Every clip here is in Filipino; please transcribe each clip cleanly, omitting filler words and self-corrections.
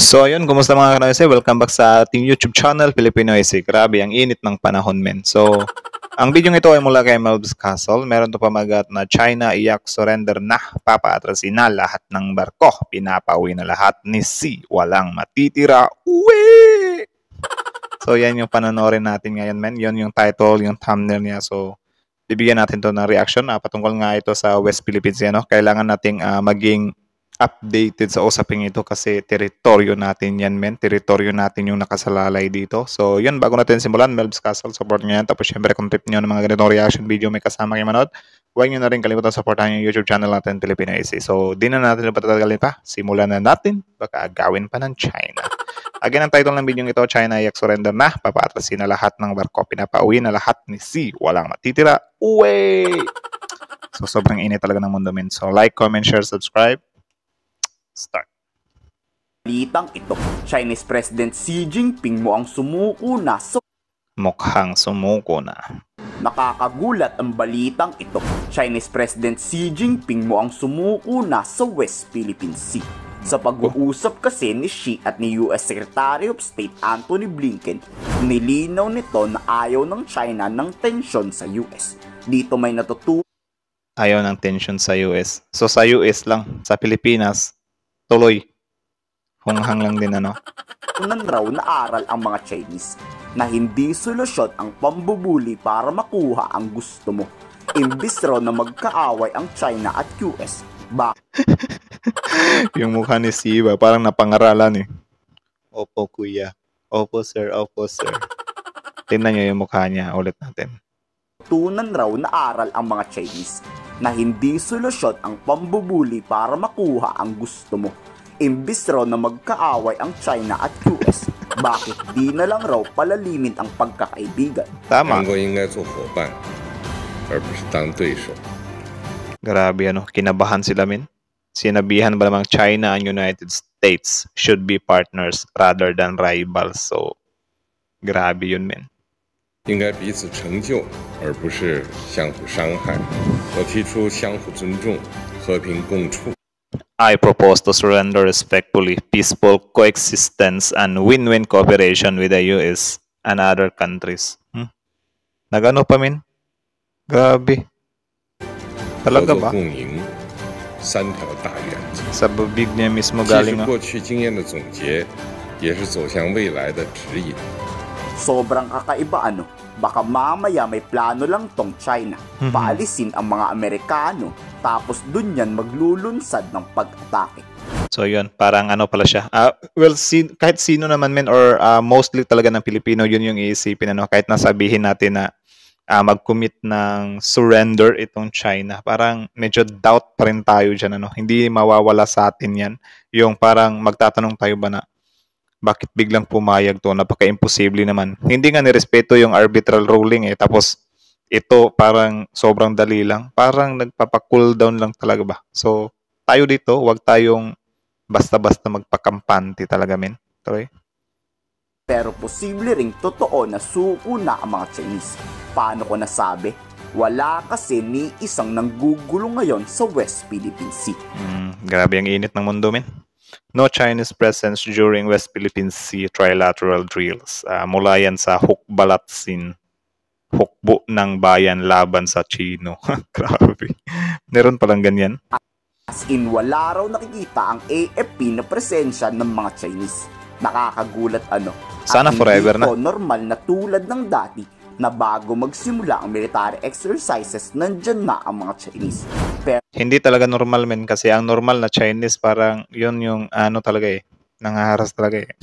So ayun, kumusta mga kanoise? Welcome back sa ating YouTube channel, Filipino Ese. Grabe, ang init ng panahon, men. So, ang video ito ay mula kay Melv's Castle. Meron to pamagat na China iyak surrender na. Papaatrasin na lahat ng barko. Pinapauwi na lahat ni Xi. Walang matitira. Uwi! So, yan yung panonoorin natin ngayon, men. Yun yung title, yung thumbnail niya. So, bibigyan natin to ng reaction. Patungkol nga ito sa West Philippines. Yan, no? Kailangan nating maging updated sa usaping ito kasi teritoryo natin yan, men. Teritoryo natin yung nakasalalay dito. So, yun, bago natin simulan, Melv's Castle, support nyo yan. Tapos, syempre, kung trip nyo ng mga ganitong reaction video, may kasama kayo manood, huwag nyo na rin kalimutan supportahan yung YouTube channel natin, Filipino AC. So, di na natin patagalin pa. Simulan na natin. Baka gawin pa ng China. Again, ang title ng video ito, China iyak surrender na. Papatrasin na lahat ng barko. Pinapauwi na lahat ni Xi. Walang matitira. Uwe! So, sobrang init talaga ng mundo, men. So, like, comment, share, subscribe. Start. Balitang ito, Chinese President Xi Jinping mo ang sumuko na sa... Mukhang sumuko na. Nakakagulat ang balitang ito, Chinese President Xi Jinping mo ang sumuko na sa West Philippine Sea. Sa pag-uusap kasi ni Xi at ni US Secretary of State Antony Blinken, nilinaw nito na ayaw ng China ng tensyon sa US. Dito may natutunan. Ayaw ng tensyon sa US. So sa US lang, sa Pilipinas, tuloy. Hunghang lang din ano. Tunan raw na aral ang mga Chinese na hindi solusyon ang pambubuli para makuha ang gusto mo. Imbis raw na magkaaway ang China at US. Yung mukha ni Siba, parang napangaralan eh. Opo kuya. Opo sir, opo sir. Tingnan nyo yung mukha niya. Ulit natin. Tunan raw na aral ang mga Chinese na hindi solusyon ang pambubuli para makuha ang gusto mo. Imbis raw na magkaaway ang China at US, bakit di na lang raw palalimin ang pagkakaibigan? Tama. Grabe ano, kinabahan sila men. Sinabihan ba namang China and United States should be partners rather than rivals. So, grabe yun men. 应该彼此成就，而不是相互伤害。我提出相互尊重、和平共处。 I propose to surrender respectfully, peaceful coexistence, and win-win cooperation with the US and other countries. Nagano pa min? Grabe. Talaga ba? 共赢，三条大原则。 Sa bibig niya mismo 既是 galing 过去经验的总结，也是走向未来的指引。 Sobrang kakaiba ano, baka mamaya may plano lang tong China, paalisin ang mga Amerikano, tapos dun yan maglulunsad ng pag-atake. So yun, parang ano pala siya. Well, kahit sino naman men or mostly talaga ng Pilipino, yun yung iisipin. Ano? Kahit nasabihin natin na mag-commit ng surrender itong China, parang medyo doubt pa rin tayo dyan. Ano? Hindi mawawala sa atin yan. Yung parang magtatanong tayo ba na, bakit biglang pumayag to? Napaka-imposible naman. Hindi nga nirespeto yung arbitral ruling eh. Tapos ito parang sobrang dali lang. Parang nagpapa-cool down lang talaga ba? So tayo dito, wag tayong basta-basta magpakampante talaga men. Troy? Pero posible ring totoo na suko na ang mga Chinese. Paano ko nasabi? Wala kasi ni isang nanggugulo ngayon sa West Philippine Sea. Grabe ang init ng mundo men. No Chinese presence during West Philippine Sea trilateral drills. Mula yan sa Hukbalatsin, hukbo ng bayan laban sa Chino. Grabe. Meron palang ganyan. As in, wala raw nakikita ang AFP na presensya ng mga Chinese. Nakakagulat ano. Sana forever na. Normal na tulad ng dati na bago magsimula ang military exercises, nandyan na ang mga Chinese. Pero hindi talaga normal men kasi ang normal na Chinese parang yun yung ano talaga eh. Nangaharas talaga eh.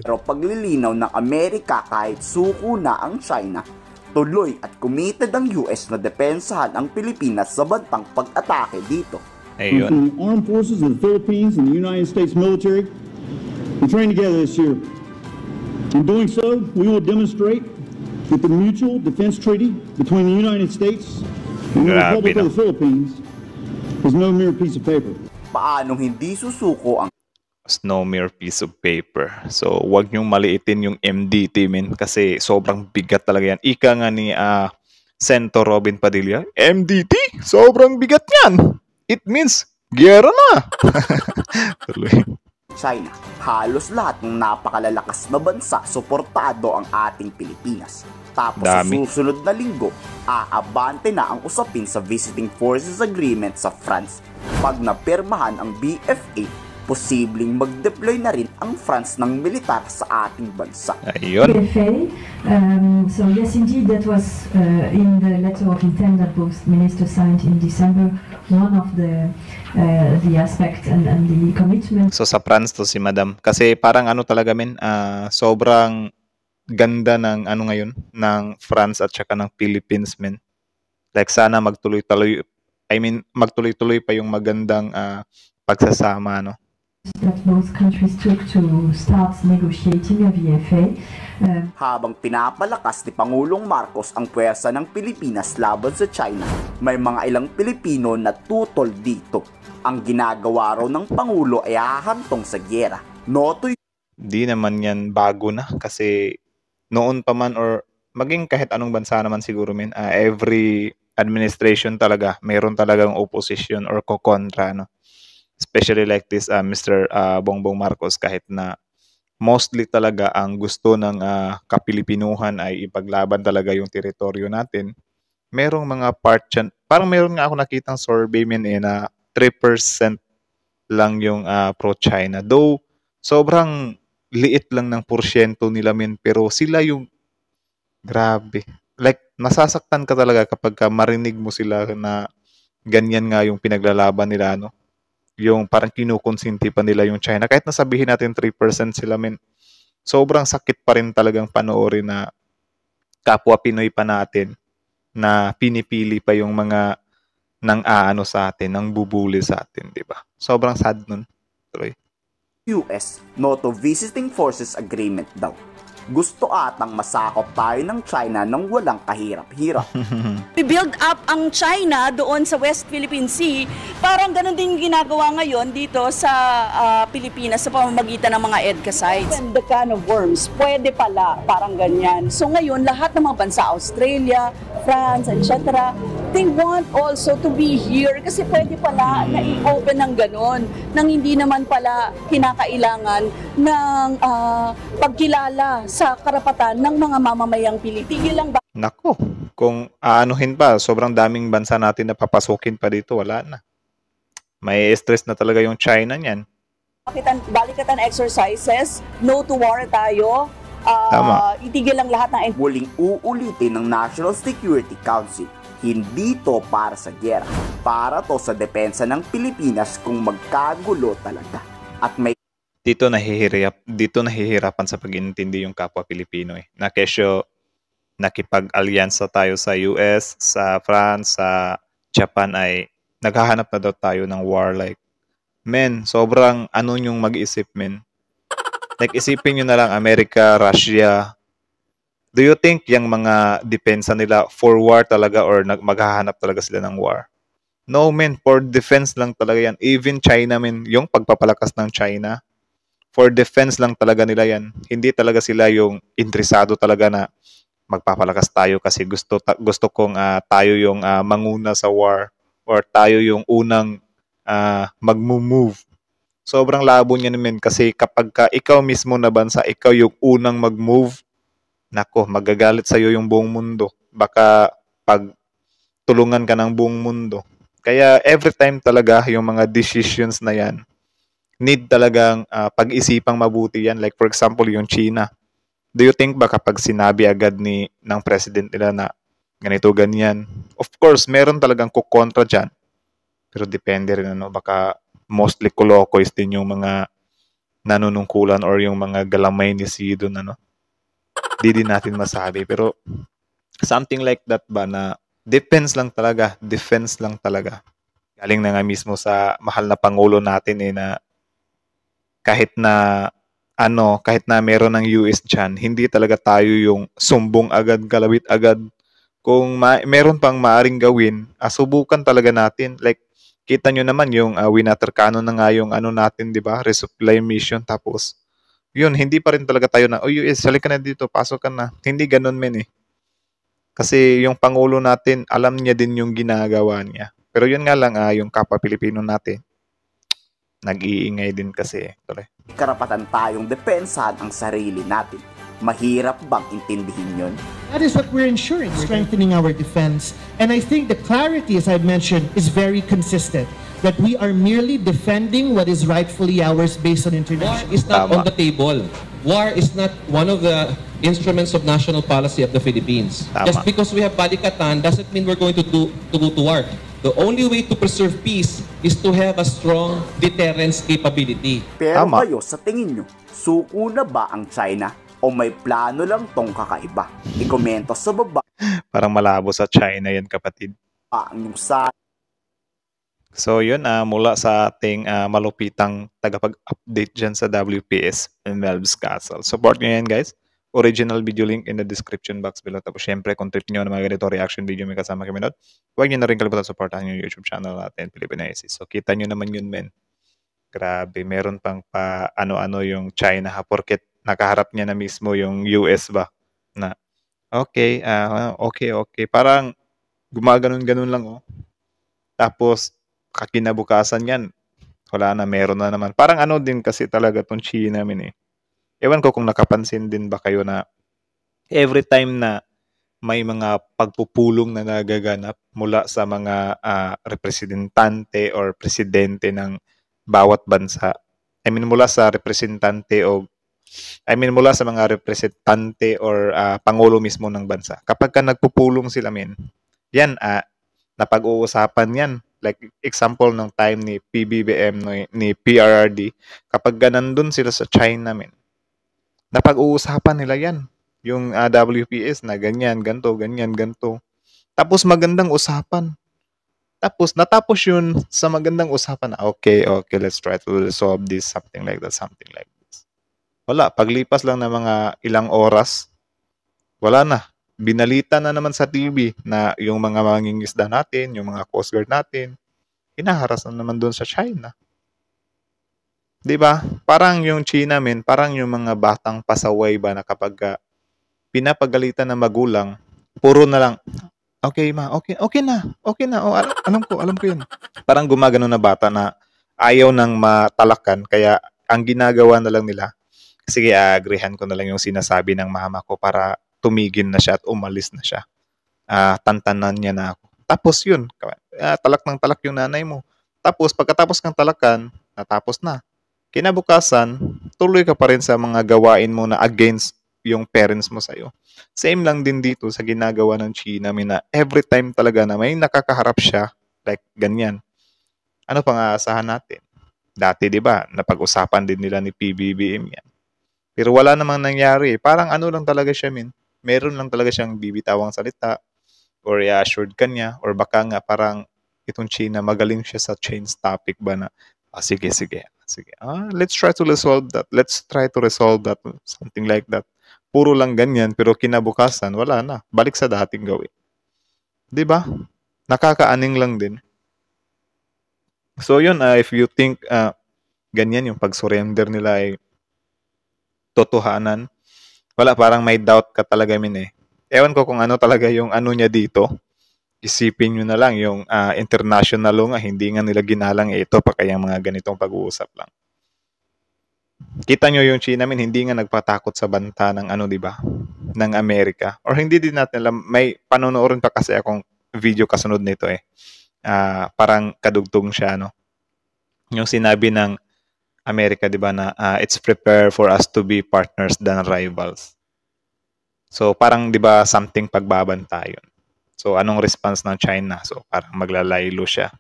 pero paglilinaw ng Amerika kahit suko na ang China, tuloy at committed ang US na depensahan ang Pilipinas sa bantang pag-atake dito. Ayun. The armed forces of the Philippines and the United States military will train together this year. In doing so, we will demonstrate that the Mutual Defense Treaty between the United States and the Republic of the Philippines is no mere piece of paper. Paanong hindi susuko ang No mere piece of paper. So, wag niyong maliitin yung MDT, men. Kasi sobrang bigat talaga yan. Ika nga ni Senator Robin Padilla, MDT? Sobrang bigat yan! It means, giyera na! Tuloy. China. Halos lahat ng napakalalakas na bansa suportado ang ating Pilipinas. Tapos sa Dami. susunod na linggo, aabante na ang usapin sa Visiting Forces Agreement sa France. Pag napirmahan ang BFA, posibleng mag-deploy na rin ang France ng militar sa ating bansa. Ayun. PFA. So yes, indeed, that was in the letter of intent that both ministers signed in December. One of the aspects and the commitment. So sa France to si Madam. Kasi parang ano talaga sobrang ganda ng ano ngayon, ng France at saka ng Philippines men. Like sana magtuloy-tuloy, magtuloy-tuloy pa yung magandang pagsasama, no? That both countries took to start negotiating a VFA. Habang pinapalakas ni Pangulong Marcos ang puwersa ng Pilipinas laban sa China, may mga ilang Pilipino na tutol dito. Ang ginagawa raw ng Pangulo ay hahantong sa gyera. Noto Di naman yan bago na kasi noon pa man or maging kahit anong bansa naman siguro every administration talaga mayroon talagang opposition or kokontra, no? Especially like this Mr. Bongbong Marcos, kahit na mostly talaga ang gusto ng kapilipinuhan ay ipaglaban talaga yung teritoryo natin. Merong mga part dyan, parang meron nga ako nakitang survey na 3% lang yung pro-China. Though sobrang liit lang ng porsyento nila pero sila yung grabe. Like nasasaktan ka talaga kapag marinig mo sila na ganyan nga yung pinaglalaban nila, no? Yung parang kinukonsinti pa nila yung China. Kahit nasabihin natin 3% sila, sobrang sakit pa rin talagang panoorin na kapwa Pinoy pa natin na pinipili pa yung mga nang aano sa atin, nang bubuli sa atin, di ba? Sobrang sad nun. Tuloy. US, Noto Visiting Forces Agreement daw. Gusto atang masakop tayo ng China nang walang kahirap-hirap. I-build up ang China doon sa West Philippine Sea. Parang ganun din yung ginagawa ngayon dito sa Pilipinas sa pamamagitan ng mga EDCA sites. And the can of worms, pwede pala, parang ganyan. So ngayon, lahat ng mga bansa, Australia, France, etc., they want also to be here kasi pwede pala na i-open ng ganun nang hindi naman pala kinakailangan ng pagkilala sa karapatan ng mga mamamayang Pilipino lang ba? Nako, kung aanuhin pa, sobrang daming bansa natin na papasukin pa dito, wala na. May stress na talaga yung China niyan. Balikatan exercises, no to war tayo, Tama. itigil lang lahat ng Muling uulitin ng National Security Council, hindi to para sa gyera, para to sa depensa ng Pilipinas kung magkagulo talaga. At may Dito nahihirapan sa pag-intindi yung kapwa Pilipino na kesyo nakipag-alyansa tayo sa US, sa France, sa Japan ay naghahanap na daw tayo ng war. Like, sobrang ano yung mag-isip, Like, isipin nyo na lang, Amerika, Russia. Do you think yung mga depensa nila for war talaga or maghahanap talaga sila ng war? No, for defense lang talaga yan. Even China, yung pagpapalakas ng China, for defense lang talaga nila yan. Hindi talaga sila yung interesado talaga na magpapalakas tayo kasi gusto kong tayo yung manguna sa war or tayo yung unang mag-move. Sobrang labo niya naman kasi kapag ikaw mismo na bansa, ikaw yung unang mag-move, nako, magagalit sa'yo yung buong mundo. Baka pag tulungan ka ng buong mundo. Kaya every time talaga yung mga decisions na yan, need talagang pag-isipang mabuti yan. Like for example, yung China. Do you think ba kapag sinabi agad ng president nila na ganito, ganyan? Of course, meron talagang kukontra dyan. Pero depende rin, baka mostly kolokoys din yung mga nanunungkulan or yung mga galamay ni Sido, Di din natin masabi. Pero something like that ba na defense lang talaga. Galing na nga mismo sa mahal na Pangulo natin na kahit na meron ng US dyan, hindi talaga tayo yung sumbong agad, galawit agad. Kung meron pang maaring gawin, subukan talaga natin. Like, kita nyo naman yung winaterkano na nga yung natin, di ba? Resupply mission. Tapos, yun, hindi pa rin talaga tayo na, US, sali ka na dito, pasok ka na. Hindi ganun, Kasi yung Pangulo natin, alam niya din yung ginagawa niya. Pero yun nga lang, yung kapwa Pilipino natin, Nag-iingay din kasi. Tuloy. Karapatan tayong depensahan ang sarili natin. Mahirap bang intindihin yun? That is what we're ensuring, strengthening our defense. And I think the clarity, as I've mentioned, is very consistent. That we are merely defending what is rightfully ours based on War international. is not Tama. on the table. War is not one of the instruments of national policy of the Philippines. Tama. Just because we have Balikatan doesn't mean we're going to go to war. The only way to preserve peace is to have a strong deterrence capability. Pero Tama. kayo, sa tingin nyo, suko na ba ang China o may plano lang tong kakaiba? I-komento sa baba Parang malabo sa China yan, kapatid. ang inyong sa So yun, mula sa ating malupitang tagapag-update dyan sa WPS Melv's Castle. Support nyo yan, guys. Original video link in the description box below. Tapos syempre, kung trip nyo na mga ganito reaction video may kasama kami doon, huwag nyo na rin kalimutan supportahan yung YouTube channel natin, Pilipinesis. So kita nyo naman yun, men. Grabe, meron pang pa ano-ano yung China ha, porket nakaharap niya na mismo yung US ba? Na, okay, okay. Parang gumaganon-ganon lang, oh. Tapos, kakinabukasan yan, wala na, meron na naman. Parang ano din kasi talaga tong China, min eh. Ewan ko kung nakapansin din ba kayo na every time na may mga pagpupulong na nagaganap mula sa mga representante or presidente ng bawat bansa. Mula sa representante mula sa mga representante or pangulo mismo ng bansa. Kapag ka nagpupulong sila, yan, napag-uusapan yan. Like, example ng time ni PBBM, ni PRRD, kapag nandun sila sa China, napag-uusapan nila yan. Yung WPS na ganyan, ganto. Tapos magandang usapan. Tapos natapos yun sa magandang usapan. Okay, let's try to resolve this, something like this. Wala, paglipas lang ng mga ilang oras, wala na. Binalita na naman sa TV na yung mga mangingisda natin, yung mga Coast Guard natin, hinaharas na naman doon sa China. 'Di ba? Parang yung China, parang yung mga batang pasaway ba na kapag pinapagalitan ng magulang, puro na lang, okay ma, okay na. Oh, alam ko yun. Parang gumagano na bata na ayaw nang matalakan, kaya ang ginagawa na lang nila, sige, agreehan ko na lang yung sinasabi ng mama ko para tumigil na siya at umalis na siya. Tantanan niya na ako. Tapos yun, talak ng talak yung nanay mo. Tapos pagkatapos ng talakan, natapos na. Kinabukasan, tuloy ka pa rin sa mga gawain mo na against yung parents mo sa'yo. Same lang din dito sa ginagawa ng China, na every time talaga na may nakakaharap siya, like ganyan. Ano pang aasahan natin? Dati, di ba, napag-usapan din nila ni PBBM yan. Pero wala namang nangyari. Parang ano lang talaga siya, meron lang talaga siyang bibitawang salita or i-assured ka niya or baka nga parang itong China magaling siya sa change topic ba na sige. Let's try to resolve that. Something like that. Puro lang ganyan pero kinabukasan wala na. Balik sa dating gawin. 'Di ba? Nakakaaning lang din. So yun, if you think ganyan yung pag-surrender nila ay totohanan, wala, parang may doubt ka talaga, Ewan ko kung ano talaga yung ano niya dito. Isipin nyo na lang yung international law nga, hindi nga nila ginalang ito pa kaya mga ganitong pag-uusap lang. Kita nyo yung China, hindi nga nagpatakot sa banta ng di ba? Ng Amerika. Or hindi din natin alam, may panonoodin pa kasi akong video kasunod nito parang kadugtong siya, Yung sinabi ng Amerika, di ba, na it's prepare for us to be partners than rivals. So, parang, di ba, something pagbabantayan. So, anong response ng China? So, parang maglalaylo siya.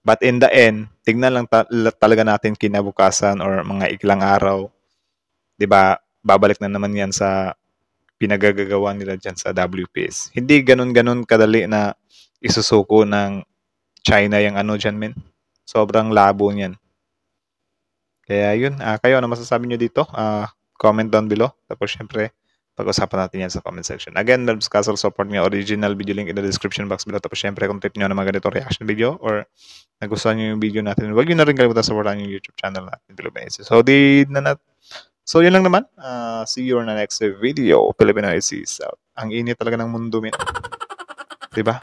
But in the end, tignan lang talaga natin kinabukasan or mga ilang araw. Di ba, babalik na naman yan sa pinagagagawa nila dyan sa WPS. Hindi ganun-ganun kadali na isusuko ng China yung dyan, Sobrang labo niyan. Kaya yun, kayo, ano masasabi nyo dito? Comment down below. Tapos syempre, pag-usapan natin yan sa comment section. Again, Melv's Castle, support nyo. Original video link in the description box below. Tapos syempre, kung trip nyo na mga ganito reaction video or nagustuhan nyo yung video natin, huwag nyo na rin kalimutan supportan yung YouTube channel natin, Pilipinesis. So, yun lang naman. See you on the next video. Pilipinesis out. Ang init talaga ng mundo, Diba?